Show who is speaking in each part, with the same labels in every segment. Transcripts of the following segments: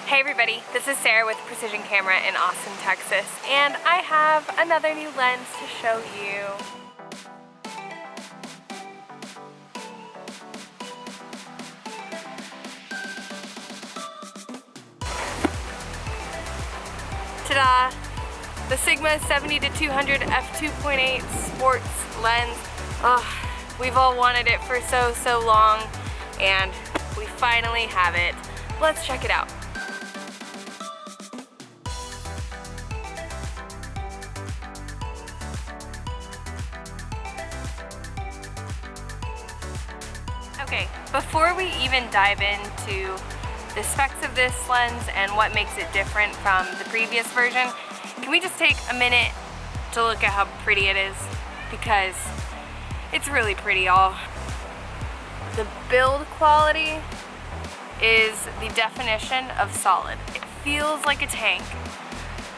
Speaker 1: Hey everybody, this is Sarah with Precision Camera in Austin, Texas, and I have another new lens to show you. Ta-da! The Sigma 70-200 f2.8 sports lens. Oh, we've all wanted it for so long, and we finally have it. Let's check it out. Okay, before we even dive into the specs of this lens and what makes it different from the previous version, can we just take a minute to look at how pretty it is? Because it's really pretty, y'all. The build quality is the definition of solid. It feels like a tank.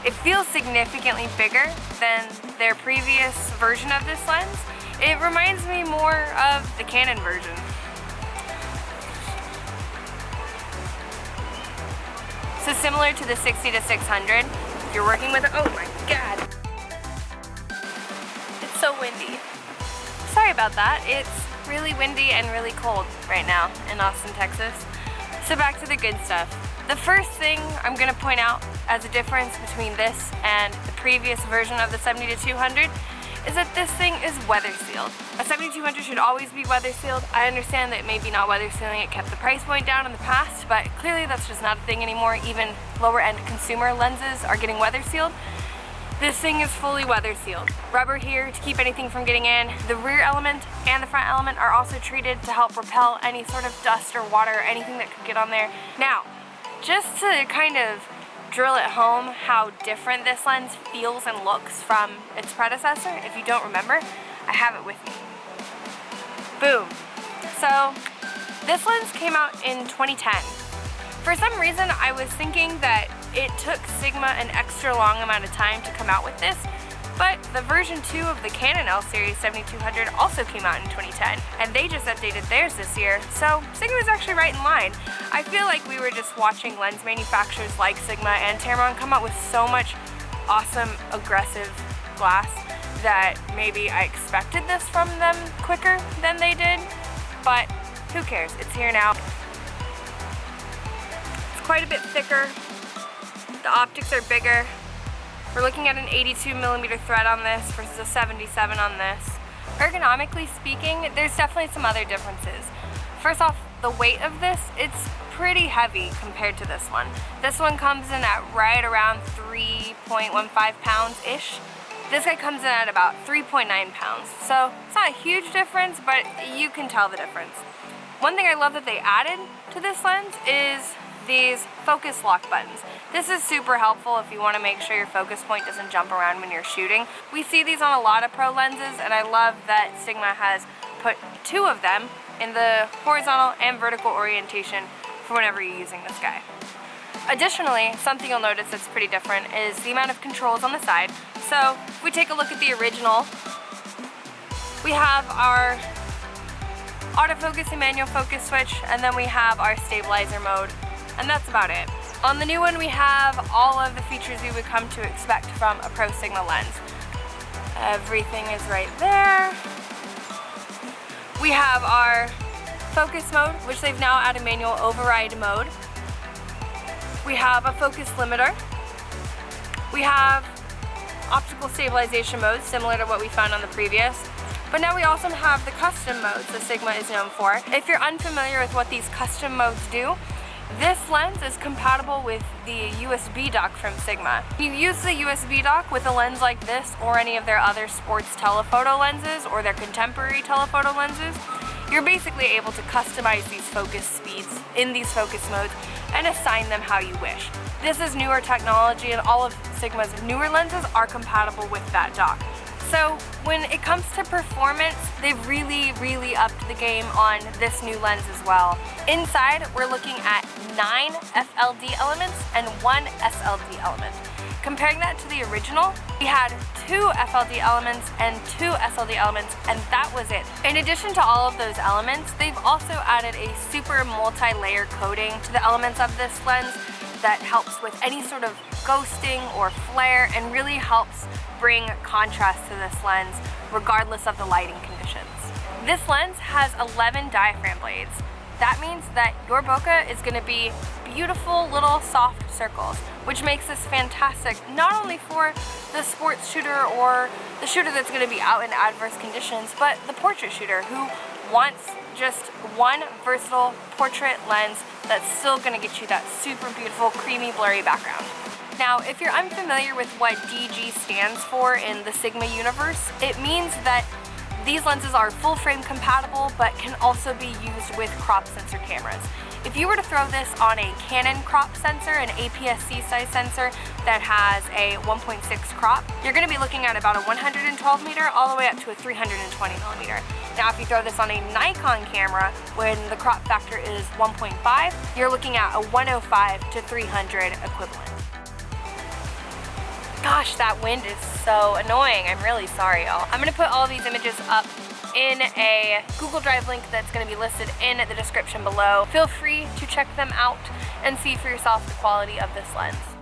Speaker 1: It feels significantly bigger than their previous version of this lens. It reminds me more of the Canon version. So similar to the 60-600, if you're working with it, oh my god, it's so windy. Sorry about that. It's really windy and really cold right now in Austin, Texas. So back to the good stuff. The first thing I'm going to point out as a difference between this and the previous version of the 70-200 is that this thing is weather sealed. A 7200 should always be weather sealed. I understand that maybe not weather sealing it kept the price point down in the past, but clearly that's just not a thing anymore. Even lower end consumer lenses are getting weather sealed. This thing is fully weather sealed. Rubber here to keep anything from getting in. The rear element and the front element are also treated to help repel any sort of dust or water or anything that could get on there. Now, just to kind of drill it home how different this lens feels and looks from its predecessor, if you don't remember, I have it with me. Boom. So this lens came out in 2010. For some reason I was thinking that it took Sigma an extra long amount of time to come out with this, but the version 2 of the Canon L series 7200 also came out in 2010, and they just updated theirs this year, so Sigma was actually right in line. I feel like we were just watching lens manufacturers like Sigma and Tamron come out with so much awesome, aggressive glass that maybe I expected this from them quicker than they did, but who cares? It's here now. It's quite a bit thicker. The optics are bigger. We're looking at an 82mm thread on this versus a 77 on this. Ergonomically speaking, there's definitely some other differences. First off, the weight of this, it's pretty heavy compared to this one. This one comes in at right around 3.15 pounds-ish. This guy comes in at about 3.9 pounds. So it's not a huge difference, but you can tell the difference. One thing I love that they added to this lens is these focus lock buttons. This is super helpful if you want to make sure your focus point doesn't jump around when you're shooting. We see these on a lot of pro lenses, and I love that Sigma has put 2 of them in the horizontal and vertical orientation for whenever you're using this guy. Additionally, something you'll notice that's pretty different is the amount of controls on the side. So if we take a look at the original, we have our autofocus and manual focus switch, and then we have our stabilizer mode, and that's about it. On the new one, we have all of the features we would come to expect from a Pro Sigma lens. Everything is right there. We have our focus mode, which they've now added manual override mode. We have a focus limiter. We have optical stabilization mode, similar to what we found on the previous. But now we also have the custom modes that Sigma is known for. If you're unfamiliar with what these custom modes do, this lens is compatible with the USB dock from Sigma. If you use the USB dock with a lens like this or any of their other sports telephoto lenses or their contemporary telephoto lenses, you're basically able to customize these focus speeds in these focus modes and assign them how you wish. This is newer technology, and all of Sigma's newer lenses are compatible with that dock. So when it comes to performance, they've really upped the game on this new lens as well. Inside, we're looking at 9 FLD elements and 1 SLD element. Comparing that to the original, we had 2 FLD elements and 2 SLD elements, and that was it. In addition to all of those elements, they've also added a super multi-layer coating to the elements of this lens that helps with any sort of ghosting or flare and really helps bring contrast to this lens regardless of the lighting conditions. This lens has 11 diaphragm blades. That means that your bokeh is going to be beautiful little soft circles, which makes this fantastic not only for the sports shooter or the shooter that's going to be out in adverse conditions, but the portrait shooter who wants just one versatile portrait lens that's still going to get you that super beautiful creamy blurry background. Now, if you're unfamiliar with what DG stands for in the Sigma universe, it means that these lenses are full frame compatible but can also be used with crop sensor cameras. If you were to throw this on a Canon crop sensor, an APS-C size sensor that has a 1.6 crop, you're going to be looking at about a 112 meter all the way up to a 320 millimeter. Now if you throw this on a Nikon camera when the crop factor is 1.5, you're looking at a 105 to 300 equivalent. Gosh, that wind is so annoying. I'm really sorry, y'all. I'm gonna put all these images up in a Google Drive link that's gonna be listed in the description below. Feel free to check them out and see for yourself the quality of this lens.